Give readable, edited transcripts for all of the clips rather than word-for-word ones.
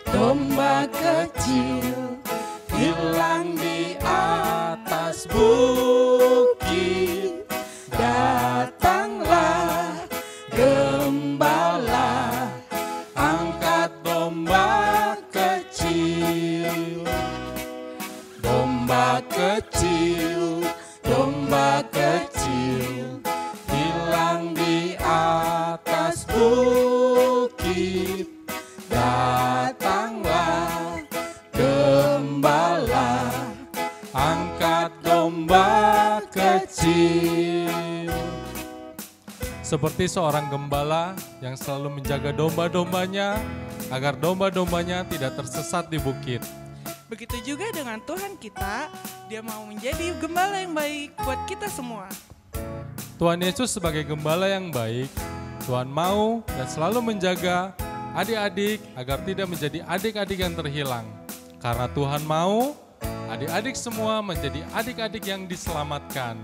domba kecil, hilang di atas bukit. Datanglah gembala, angkat domba kecil. Domba kecil, domba kecil, hilang di atas bukit. Datanglah gembala, angkat domba kecil. Seperti seorang gembala yang selalu menjaga domba-dombanya agar domba-dombanya tidak tersesat di bukit. Begitu juga dengan Tuhan kita, Dia mau menjadi gembala yang baik buat kita semua. Tuhan Yesus sebagai gembala yang baik, Tuhan mau dan selalu menjaga adik-adik agar tidak menjadi adik-adik yang terhilang. Karena Tuhan mau adik-adik semua menjadi adik-adik yang diselamatkan.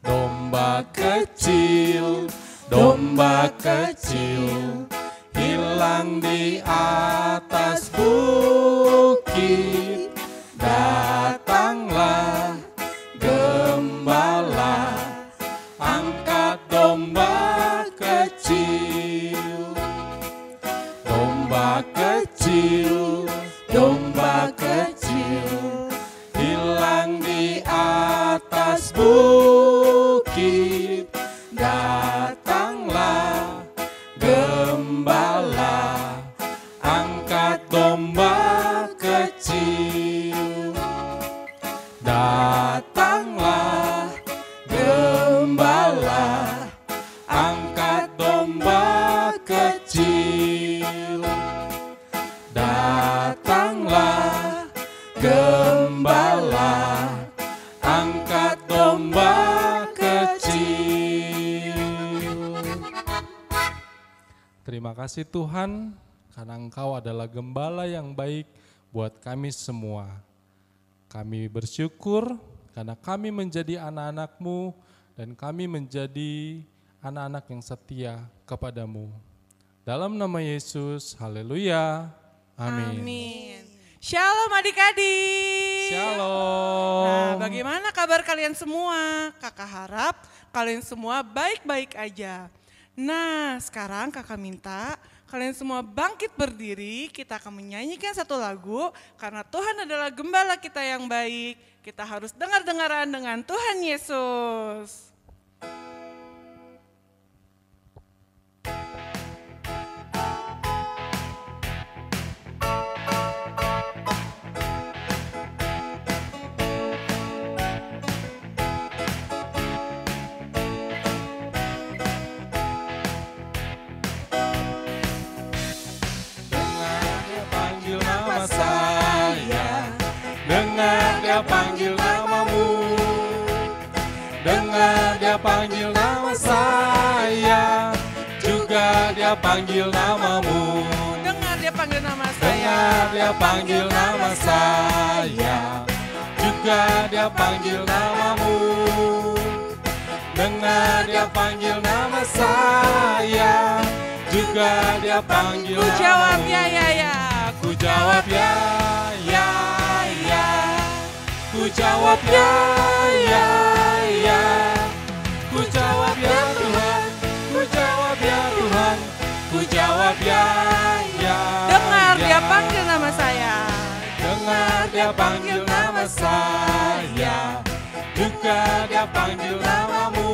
Domba kecil, domba kecil, hilang di atas bukit. Datanglah gembala, angkat domba kecil. Domba kecil, domba kecil, hilang di atas bukit. Datanglah gembala, angkat domba kecil. Datanglah gembala, angkat domba kecil. Datanglah gembala, angkat domba kecil. Terima kasih Tuhan, karena Engkau adalah gembala yang baik buat kami semua. Kami bersyukur karena kami menjadi anak-anak-Mu dan kami menjadi anak-anak yang setia kepadamu. Dalam nama Yesus, haleluya, amin. Amin. Shalom adik-adik. Shalom. Nah, bagaimana kabar kalian semua? Kakak harap kalian semua baik-baik aja. Nah, sekarang kakak minta kalian semua bangkit berdiri, kita akan menyanyikan satu lagu, karena Tuhan adalah gembala kita yang baik, kita harus dengar-dengaran dengan Tuhan Yesus. Dengar Dia panggil namamu, dengar Dia panggil nama saya, juga Dia panggil namamu. Dengar Dia panggil nama saya. Dengar Dia panggil nama saya, juga Dia panggil namamu. Dengar Dia panggil nama saya, juga Dia panggil Ku namamu. jawab ya, ya, ya. Ku jawab ya, ya, ya. Ku jawab ya, ya, ya. Ku jawab ya Tuhan, ku jawab ya Tuhan, ku jawab ya, ya. Dengar ya. Dia panggil nama saya. Dengar Dia panggil nama saya, juga Dia panggil namamu.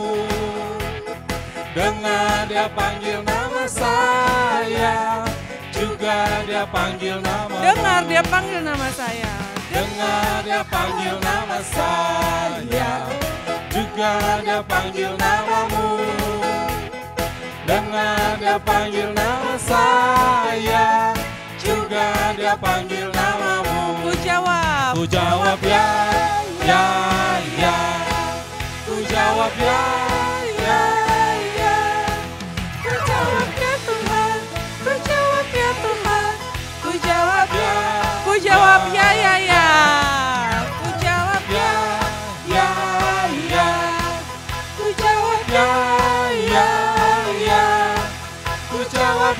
Dengar Dia panggil nama saya, juga Dia panggil namamu. Dengar Dia panggil nama saya. Dengar Dia panggil nama saya, juga Dia panggil namamu. Dengar Dia panggil nama saya, juga Dia panggil namamu. Ku jawab. Ku jawab ya, ya, ya. Ku jawab ya, ya, ya. Ku jawab ya Tuhan. Ku jawab ya Tuhan. Ku jawab ya. Ku jawab ya, ya, ya. Ku jawab ya, ya, ya. ku jawab Ya, ya, ya. Ku jawab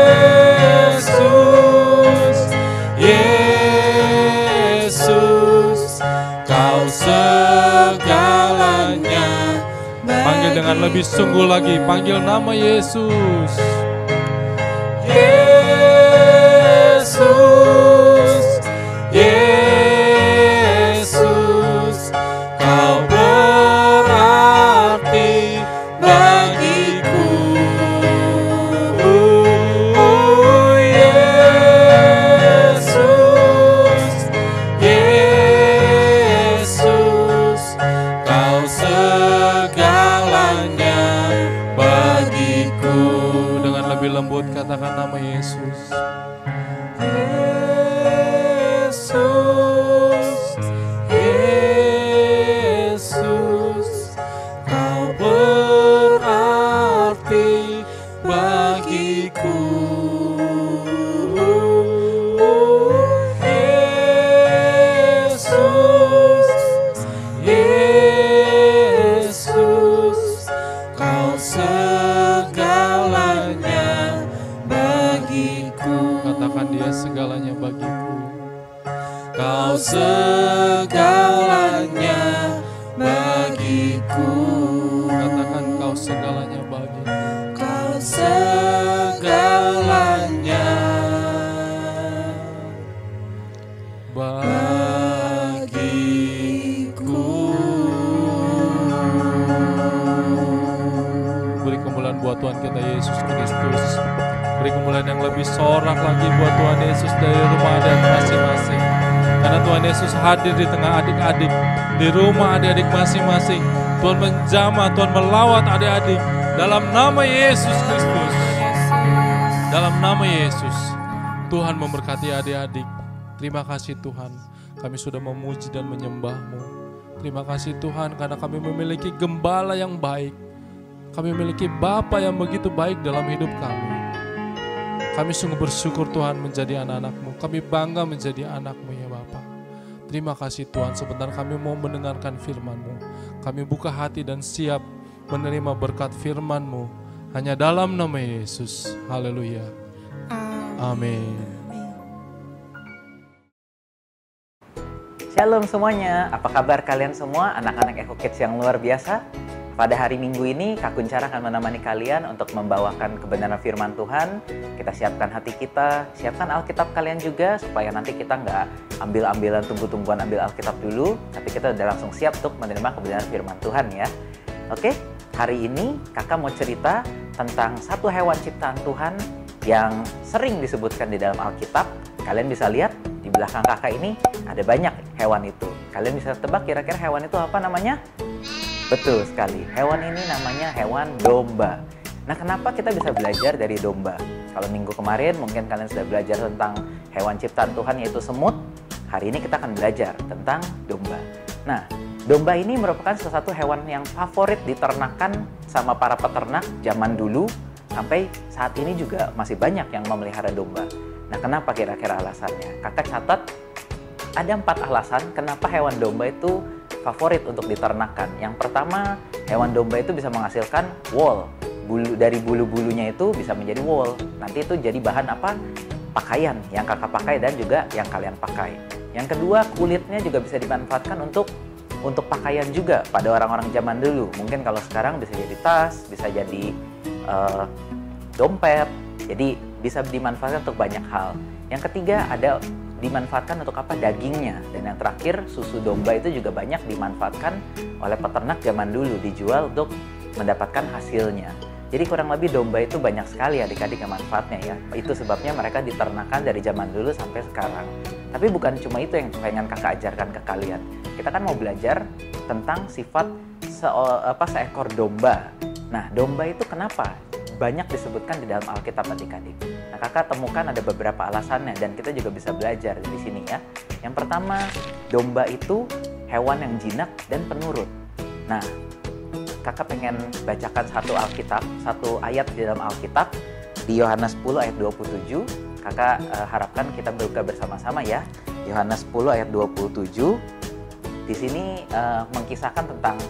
lebih sungguh lagi, panggil nama Yesus. Yesus, Yesus, Kau berarti bagiku. Yesus, Yesus, Kau segalanya bagiku. Dengan lebih lembut katakan nama Yesus. Yesus, Yesus, Kau berarti bagiku. Yesus, Yesus, Kau segalanya bagiku. Katakan dia segalanya bagiku. Kau segalanya bagiku. Katakan kau segalanya bagiku. Kau segalanya bagiku. Beri kemuliaan buat Tuhan kita Yesus Kristus. Beri kemuliaan yang lebih sorak lagi buat Tuhan Yesus dari rumah adik masing-masing. Karena Tuhan Yesus hadir di tengah adik-adik, di rumah adik-adik masing-masing. Tuhan menjamah, Tuhan melawat adik-adik dalam nama Yesus Kristus. Dalam nama Yesus, Tuhan memberkati adik-adik. Terima kasih Tuhan, kami sudah memuji dan menyembah-Mu. Terima kasih Tuhan karena kami memiliki gembala yang baik. Kami memiliki Bapa yang begitu baik dalam hidup kami. Kami sungguh bersyukur Tuhan menjadi anak-anak-Mu. Kami bangga menjadi anak-Mu ya Bapa. Terima kasih Tuhan, sebentar kami mau mendengarkan firman-Mu. Kami buka hati dan siap menerima berkat firman-Mu. Hanya dalam nama Yesus. Haleluya. Amin. Shalom semuanya, apa kabar kalian semua anak-anak Echo Kids yang luar biasa? Pada hari Minggu ini, Kak Kuncara akan menemani kalian untuk membawakan kebenaran firman Tuhan. Kita siapkan hati kita, siapkan Alkitab kalian juga, supaya nanti kita nggak ambil-ambilan tunggu-tungguan ambil Alkitab dulu, tapi kita udah langsung siap untuk menerima kebenaran firman Tuhan ya. Oke, hari ini kakak mau cerita tentang satu hewan ciptaan Tuhan yang sering disebutkan di dalam Alkitab. Kalian bisa lihat di belakang kakak ini ada banyak hewan itu. Kalian bisa tebak kira-kira hewan itu apa namanya? Betul sekali, hewan ini namanya hewan domba. Nah, kenapa kita bisa belajar dari domba? Kalau minggu kemarin mungkin kalian sudah belajar tentang hewan ciptaan Tuhan yaitu semut. Hari ini kita akan belajar tentang domba. Nah, domba ini merupakan salah satu hewan yang favorit diternakan sama para peternak zaman dulu. Sampai saat ini juga masih banyak yang memelihara domba. Nah, kenapa kira-kira alasannya? Kakak catat ada 4 alasan kenapa hewan domba itu favorit untuk diternakan. Yang pertama, hewan domba itu bisa menghasilkan wool. Dari bulu-bulunya itu bisa menjadi wool. Nanti itu jadi bahan apa? Pakaian yang kakak pakai dan juga yang kalian pakai. Yang kedua, kulitnya juga bisa dimanfaatkan untuk pakaian juga pada orang-orang zaman dulu. Mungkin kalau sekarang bisa jadi tas, bisa jadi dompet. Jadi bisa dimanfaatkan untuk banyak hal. Yang ketiga, ada dimanfaatkan untuk apa? Dagingnya. Dan yang terakhir, susu domba itu juga banyak dimanfaatkan oleh peternak zaman dulu, dijual untuk mendapatkan hasilnya. Jadi kurang lebih domba itu banyak sekali adik-adik manfaatnya ya. Itu sebabnya mereka diternakan dari zaman dulu sampai sekarang. Tapi bukan cuma itu yang pengen kakak ajarkan ke kalian. Kita kan mau belajar tentang sifat seekor domba. Nah, domba itu kenapa banyak disebutkan di dalam Alkitab adik-adik? Nah, kakak temukan ada beberapa alasannya dan kita juga bisa belajar dari sini ya. Yang pertama, domba itu hewan yang jinak dan penurut. Nah, kakak pengen bacakan satu ayat di dalam Alkitab di Yohanes 10 ayat 27. Kakak harapkan kita buka bersama-sama ya. Yohanes 10 ayat 27. Di sini mengkisahkan tentang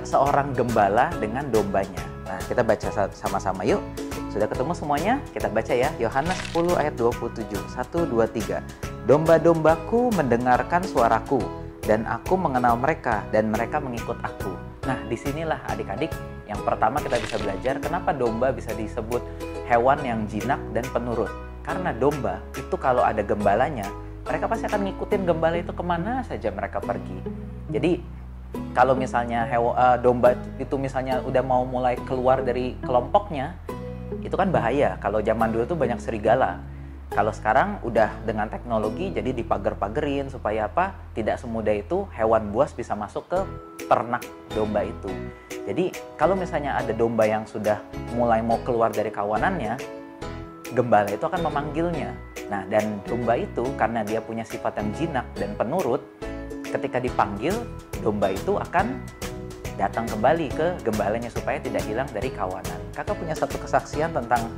seorang gembala dengan dombanya. Nah, kita baca sama-sama yuk. Sudah ketemu semuanya? Kita baca ya. Yohanes 10 ayat 27. 1, 2, 3. Domba-dombaku mendengarkan suaraku, dan aku mengenal mereka, dan mereka mengikut aku. Nah, disinilah adik-adik Yang pertama kita bisa belajar kenapa domba bisa disebut hewan yang jinak dan penurut. Karena domba itu kalau ada gembalanya, mereka pasti akan ngikutin gembala itu kemana saja mereka pergi. Jadi kalau misalnya domba itu misalnya udah mau mulai keluar dari kelompoknya, itu kan bahaya. Kalau zaman dulu tuh banyak serigala. Kalau sekarang udah dengan teknologi jadi dipager-pagerin supaya apa? Tidak semudah itu hewan buas bisa masuk ke ternak domba itu. Jadi kalau misalnya ada domba yang sudah mulai mau keluar dari kawanannya, gembala itu akan memanggilnya. Nah, dan domba itu karena dia punya sifat yang jinak dan penurut, ketika dipanggil, domba itu akan datang kembali ke gembalanya supaya tidak hilang dari kawanan. Kakak punya satu kesaksian tentang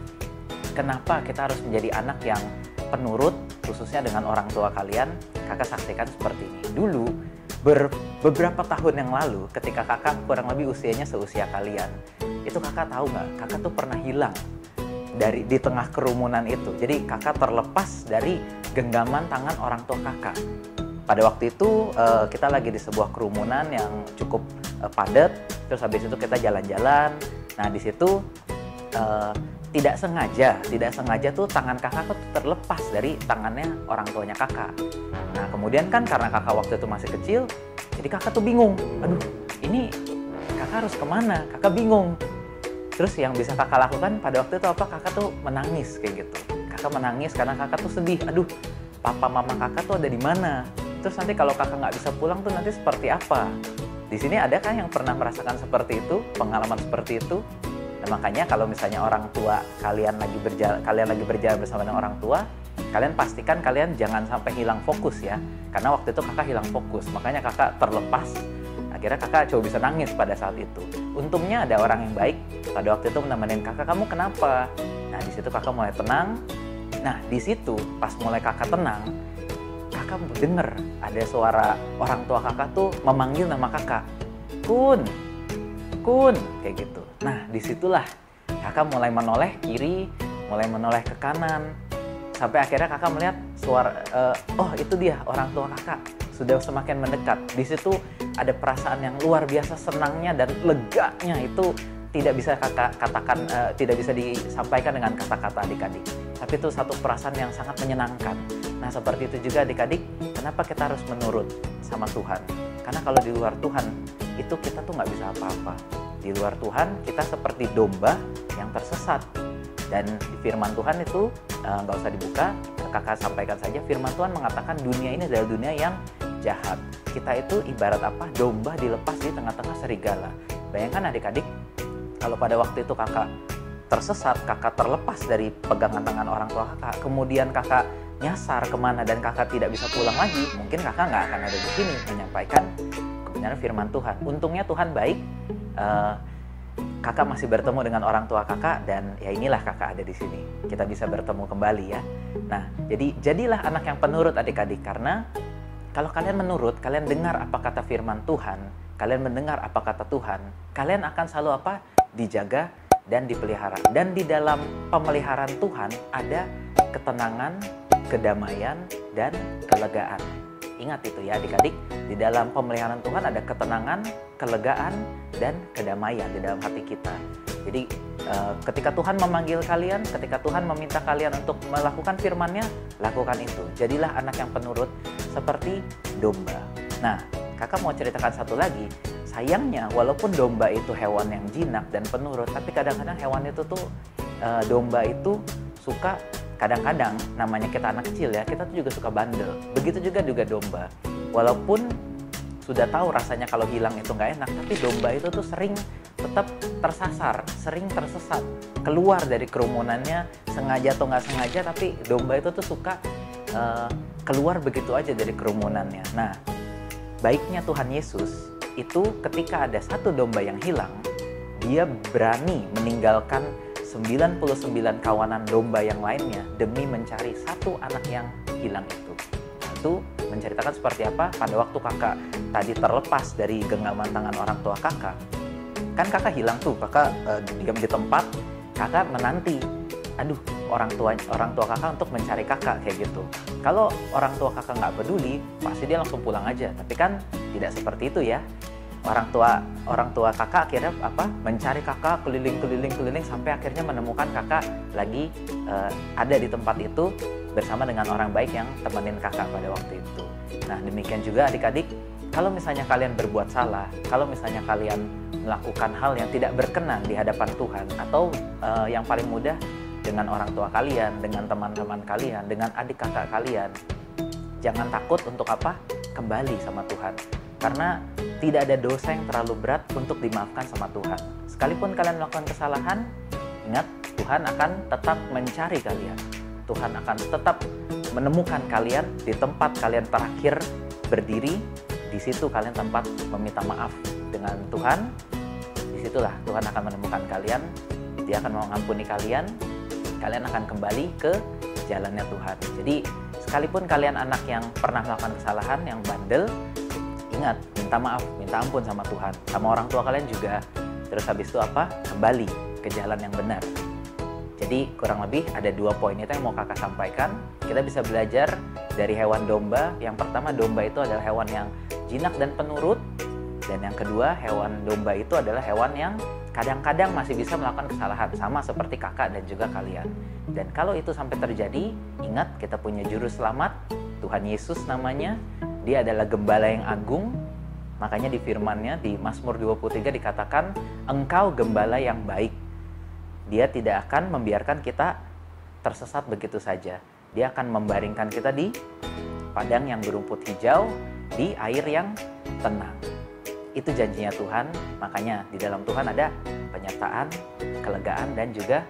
kenapa kita harus menjadi anak yang penurut, khususnya dengan orang tua kalian. Kakak saksikan seperti ini. Dulu, beberapa tahun yang lalu, ketika kakak kurang lebih usianya seusia kalian, itu kakak tahu nggak? Kakak tuh pernah hilang di tengah kerumunan itu. Jadi kakak terlepas dari genggaman tangan orang tua kakak. Pada waktu itu kita lagi di sebuah kerumunan yang cukup padat. Terus habis itu kita jalan-jalan. Nah di situ tidak sengaja tuh tangan kakak tuh terlepas dari tangannya orang tuanya kakak. Nah kemudian kan karena kakak waktu itu masih kecil, jadi kakak tuh bingung. Aduh, ini kakak harus kemana? Kakak bingung. Terus yang bisa kakak lakukan pada waktu itu apa? Kakak tuh menangis kayak gitu. Kakak menangis karena kakak tuh sedih. Aduh, papa mama kakak tuh ada di mana? Terus nanti kalau kakak nggak bisa pulang tuh nanti seperti apa? Di sini ada kan yang pernah merasakan seperti itu, pengalaman seperti itu? Nah, makanya kalau misalnya orang tua kalian lagi berjalan bersama dengan orang tua, kalian pastikan kalian jangan sampai hilang fokus ya. Karena waktu itu kakak hilang fokus, makanya kakak terlepas. Akhirnya kakak coba bisa nangis pada saat itu. Untungnya ada orang yang baik pada waktu itu menemenin kakak, kamu kenapa? Nah di situ kakak mulai tenang. Nah di situ pas mulai kakak tenang, kakak denger ada suara orang tua kakak tuh memanggil nama kakak, Kun, kayak gitu. Nah disitulah kakak mulai menoleh kiri, mulai menoleh ke kanan, sampai akhirnya kakak melihat suara, oh itu dia orang tua kakak sudah semakin mendekat. Di situ ada perasaan yang luar biasa senangnya dan leganya itu tidak bisa kakak katakan, tidak bisa disampaikan dengan kata-kata adik-adik. Tapi itu satu perasaan yang sangat menyenangkan. Nah seperti itu juga adik-adik, kenapa kita harus menurut sama Tuhan? Karena kalau di luar Tuhan, itu kita tuh nggak bisa apa-apa. Di luar Tuhan, kita seperti domba yang tersesat. Dan di firman Tuhan itu, nggak usah dibuka, kakak sampaikan saja, firman Tuhan mengatakan dunia ini adalah dunia yang jahat. Kita itu ibarat apa? Domba dilepas di tengah-tengah serigala. Bayangkan adik-adik, kalau pada waktu itu kakak tersesat, kakak terlepas dari pegangan tangan orang tua kakak, kemudian kakak nyasar kemana dan kakak tidak bisa pulang lagi, mungkin kakak nggak akan ada di sini menyampaikan kebenaran firman Tuhan. Untungnya Tuhan baik, kakak masih bertemu dengan orang tua kakak dan ya inilah kakak ada di sini. Kita bisa bertemu kembali ya. Nah, jadilah anak yang penurut adik-adik, karena kalau kalian menurut, kalian dengar apa kata firman Tuhan, kalian mendengar apa kata Tuhan, kalian akan selalu apa? Dijaga dan dipelihara. Dan di dalam pemeliharaan Tuhan ada ketenangan, kedamaian, dan kelegaan. Ingat itu ya adik-adik, di dalam pemeliharaan Tuhan ada ketenangan, kelegaan, dan kedamaian di dalam hati kita. Jadi ketika Tuhan memanggil kalian, ketika Tuhan meminta kalian untuk melakukan firman-Nya, lakukan itu. Jadilah anak yang penurut seperti domba. Nah, kakak mau ceritakan satu lagi. Sayangnya, walaupun domba itu hewan yang jinak dan penurut, tapi kadang-kadang hewan itu tuh, domba itu suka, kadang-kadang namanya kita anak kecil ya, kita tuh juga suka bandel. Begitu juga domba. Walaupun sudah tahu rasanya kalau hilang itu nggak enak, tapi domba itu tuh sering tetap tersasar, sering tersesat, keluar dari kerumunannya, sengaja atau nggak sengaja, tapi domba itu tuh suka keluar begitu aja dari kerumunannya. Nah, baiknya Tuhan Yesus itu ketika ada satu domba yang hilang, dia berani meninggalkan 99 kawanan domba yang lainnya demi mencari satu anak yang hilang itu. Itu menceritakan seperti apa pada waktu kakak tadi terlepas dari genggaman tangan orang tua kakak. Kan kakak hilang tuh, kakak diam di tempat, kakak menanti. Aduh, orang tua kakak untuk mencari kakak kayak gitu. Kalau orang tua kakak nggak peduli, pasti dia langsung pulang aja. Tapi kan tidak seperti itu ya. orang tua kakak akhirnya mencari kakak keliling sampai akhirnya menemukan kakak lagi ada di tempat itu bersama dengan orang baik yang temenin kakak pada waktu itu. Nah, demikian juga adik-adik, kalau misalnya kalian berbuat salah, kalau misalnya kalian melakukan hal yang tidak berkenan di hadapan Tuhan, atau yang paling mudah dengan orang tua kalian, dengan teman-teman kalian, dengan adik kakak kalian, jangan takut untuk kembali sama Tuhan. Karena tidak ada dosa yang terlalu berat untuk dimaafkan sama Tuhan. Sekalipun kalian melakukan kesalahan, ingat, Tuhan akan tetap mencari kalian. Tuhan akan tetap menemukan kalian di tempat kalian terakhir berdiri. Di situ kalian tempat meminta maaf dengan Tuhan. Disitulah Tuhan akan menemukan kalian. Dia akan mengampuni kalian. Kalian akan kembali ke jalannya Tuhan. Jadi sekalipun kalian anak yang pernah melakukan kesalahan, yang bandel, ingat, minta maaf, minta ampun sama Tuhan, sama orang tua kalian juga. Terus habis itu kembali ke jalan yang benar. Jadi kurang lebih ada 2 poin itu yang mau kakak sampaikan. Kita bisa belajar dari hewan domba. Yang pertama, domba itu adalah hewan yang jinak dan penurut. Dan yang kedua, hewan domba itu adalah hewan yang kadang-kadang masih bisa melakukan kesalahan, sama seperti kakak dan juga kalian. Dan kalau itu sampai terjadi, ingat, kita punya juru selamat, Tuhan Yesus namanya. Dia adalah gembala yang agung. Makanya di firman-Nya di Mazmur 23 dikatakan, Engkau gembala yang baik. Dia tidak akan membiarkan kita tersesat begitu saja. Dia akan membaringkan kita di padang yang berumput hijau, di air yang tenang. Itu janjinya Tuhan. Makanya di dalam Tuhan ada penyertaan, kelegaan, dan juga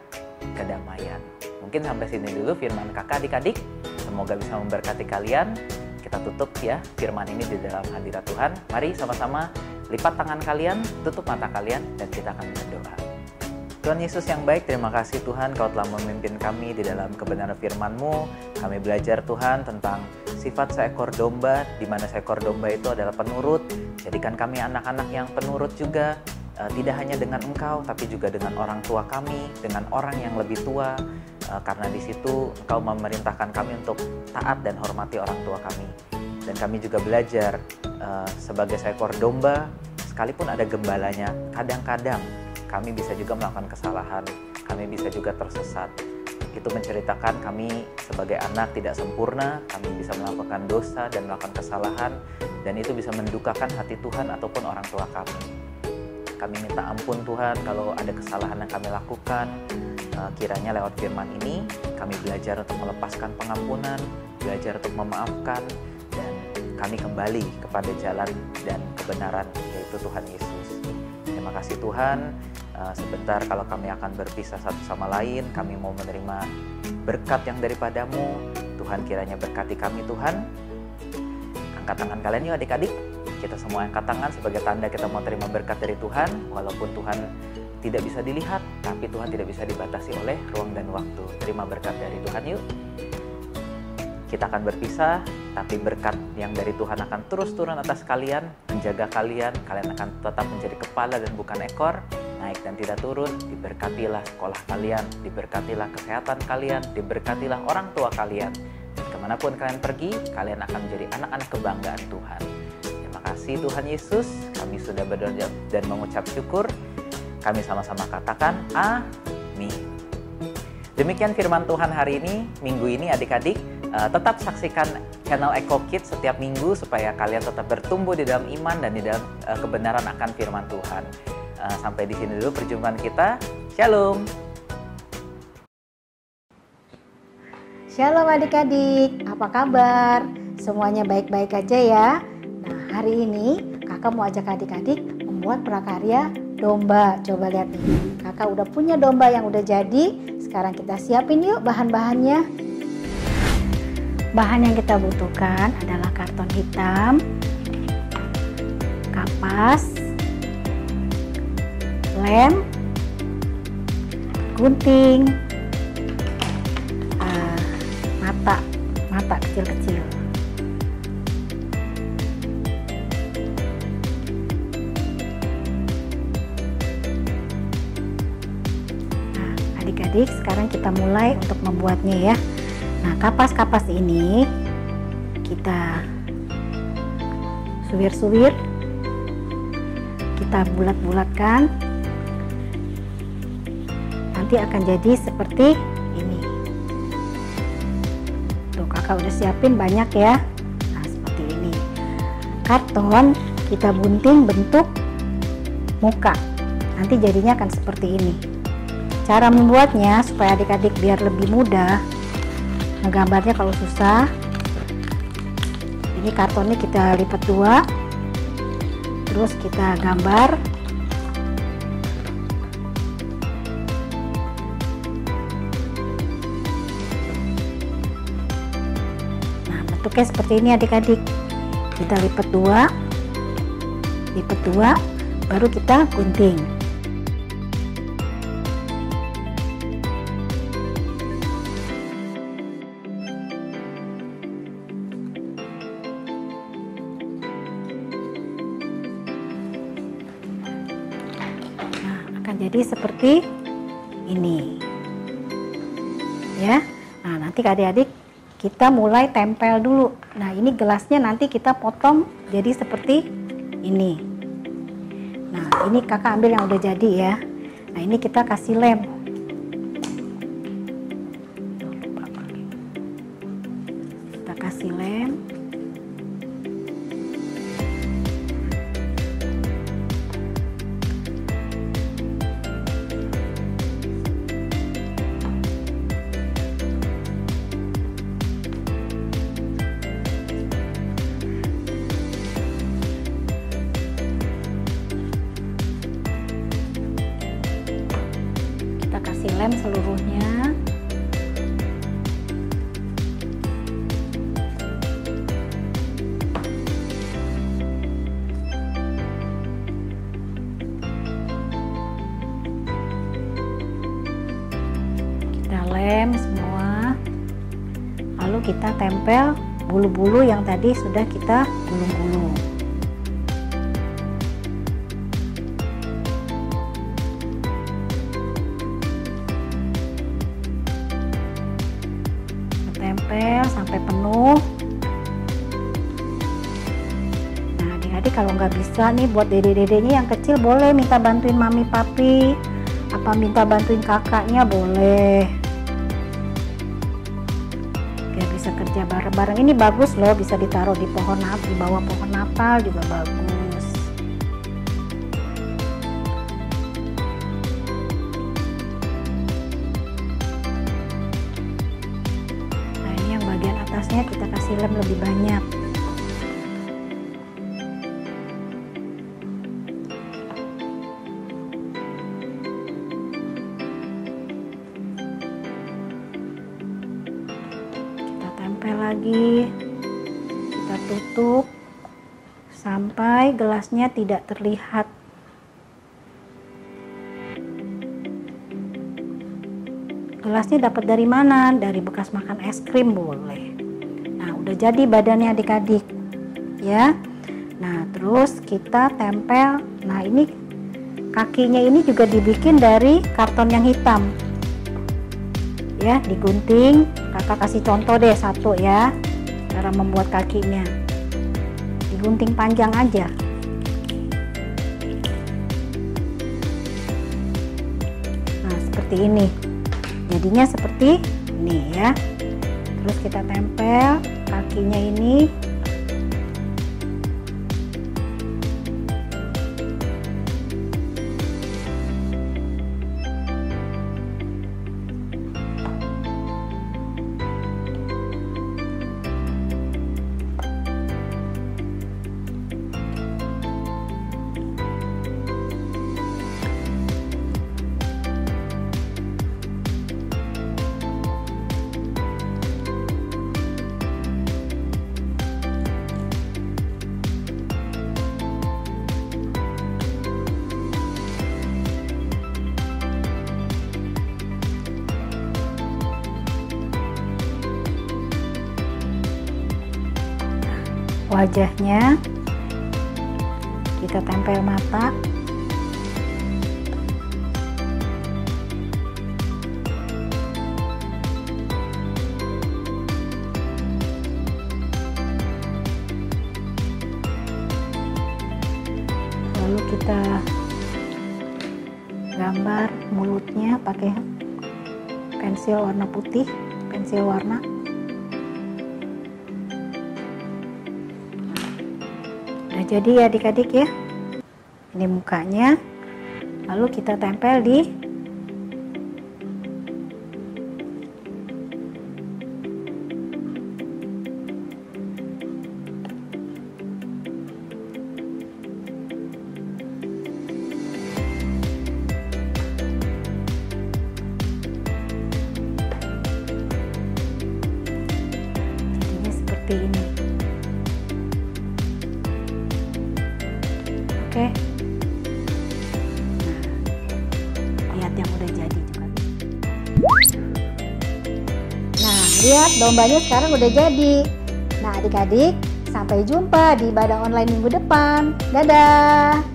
kedamaian. Mungkin sampai sini dulu firman kakak adik-adik. Semoga bisa memberkati kalian. Kita tutup ya firman ini di dalam hadirat Tuhan. Mari sama-sama lipat tangan kalian, tutup mata kalian, dan kita akan berdoa. Tuhan Yesus yang baik, terima kasih Tuhan, Kau telah memimpin kami di dalam kebenaran firman-Mu. Kami belajar Tuhan tentang sifat seekor domba, di mana seekor domba itu adalah penurut. Jadikan kami anak-anak yang penurut juga, tidak hanya dengan Engkau, tapi juga dengan orang tua kami, dengan orang yang lebih tua. Karena di situ Engkau memerintahkan kami untuk taat dan hormati orang tua kami. Dan kami juga belajar sebagai seekor domba, sekalipun ada gembalanya, kadang-kadang kami bisa juga melakukan kesalahan, kami bisa juga tersesat. Itu menceritakan kami sebagai anak tidak sempurna, kami bisa melakukan dosa dan melakukan kesalahan, dan itu bisa mendukakan hati Tuhan ataupun orang tua kami. Kami minta ampun Tuhan kalau ada kesalahan yang kami lakukan. Kiranya lewat firman ini, kami belajar untuk melepaskan pengampunan, belajar untuk memaafkan, dan kami kembali kepada jalan dan kebenaran, yaitu Tuhan Yesus. Terima kasih Tuhan. Sebentar kalau kami akan berpisah satu sama lain, kami mau menerima berkat yang daripada-Mu. Tuhan kiranya berkati kami Tuhan. Angkat tangan kalian yuk adik-adik. Kita semua angkat tangan sebagai tanda kita mau terima berkat dari Tuhan. Walaupun Tuhan tidak bisa dilihat, tapi Tuhan tidak bisa dibatasi oleh ruang dan waktu. Terima berkat dari Tuhan yuk. Kita akan berpisah, tapi berkat yang dari Tuhan akan terus turun atas kalian, menjaga kalian. Kalian akan tetap menjadi kepala dan bukan ekor, naik dan tidak turun. Diberkatilah sekolah kalian, diberkatilah kesehatan kalian, diberkatilah orang tua kalian. Dan kemanapun kalian pergi, kalian akan menjadi anak-anak kebanggaan Tuhan. Terima kasih Tuhan Yesus, kami sudah berdoa dan mengucap syukur. Kami sama-sama katakan amin. Demikian firman Tuhan hari ini, minggu ini adik-adik. Tetap saksikan channel Eko Kids setiap minggu supaya kalian tetap bertumbuh di dalam iman dan di dalam kebenaran akan firman Tuhan. Sampai di sini dulu perjumpaan kita. Shalom. Shalom adik-adik, apa kabar? Semuanya baik-baik aja ya? Nah, hari ini kakak mau ajak adik-adik membuat prakarya domba. Coba lihat nih, kakak udah punya domba yang udah jadi. Sekarang kita siapin yuk bahan-bahannya. Bahan yang kita butuhkan adalah karton hitam, kapas, lem, gunting, mata kecil-kecil. Nah, adik-adik sekarang kita mulai untuk membuatnya ya. Nah, kapas-kapas ini kita suwir-suwir kita bulat-bulatkan, nanti akan jadi seperti ini. Tuh, kakak udah siapin banyak ya. Nah, seperti ini. Karton kita gunting bentuk muka, nanti jadinya akan seperti ini. Cara membuatnya supaya adik-adik biar lebih mudah menggambarnya kalau susah, ini kartonnya kita lipat 2, terus kita gambar. Nah, bentuknya seperti ini adik-adik. Kita lipat 2, baru kita gunting. Jadi seperti ini ya. Nah, nanti adik-adik kita mulai tempel dulu. Nah, ini gelasnya nanti kita potong jadi seperti ini. Nah, ini kakak ambil yang udah jadi ya. Nah, ini kita kasih lem. Kita kasih lem. Kasih lem seluruhnya. Kita lem semua, lalu kita tempel bulu-bulu yang tadi sudah kita gulung-gulung. Tempel sampai penuh. Nah, adik-adik kalau nggak bisa nih buat dede-dedenya yang kecil, boleh minta bantuin mami papi, apa minta bantuin kakaknya boleh. Biar bisa kerja bareng-bareng. Ini bagus loh, bisa ditaruh di pohon natal, di bawah pohon natal juga bagus. Atasnya kita kasih lem lebih banyak. Kita tempel lagi, kita tutup sampai gelasnya tidak terlihat. Gelasnya dapat dari mana? Dari bekas makan es krim boleh. Nah, udah jadi badannya adik-adik ya. Nah, terus kita tempel. Nah, ini kakinya ini juga dibikin dari karton yang hitam ya, digunting. Kakak kasih contoh deh satu ya, cara membuat kakinya. Digunting panjang aja. Nah, seperti ini. Jadinya seperti ini ya. Terus kita tempel kakinya ini. Wajahnya kita tempel mata. Lalu kita bisa gambar mulutnya pakai pensil warna putih, pensil warna. Udah jadi ya adik-adik ya. Ini mukanya, lalu kita tempel di ini. Oke. Nah, lihat yang udah jadi juga. Nah, lihat dombanya sekarang udah jadi. Nah, adik-adik, sampai jumpa di ibadah online minggu depan. Dadah.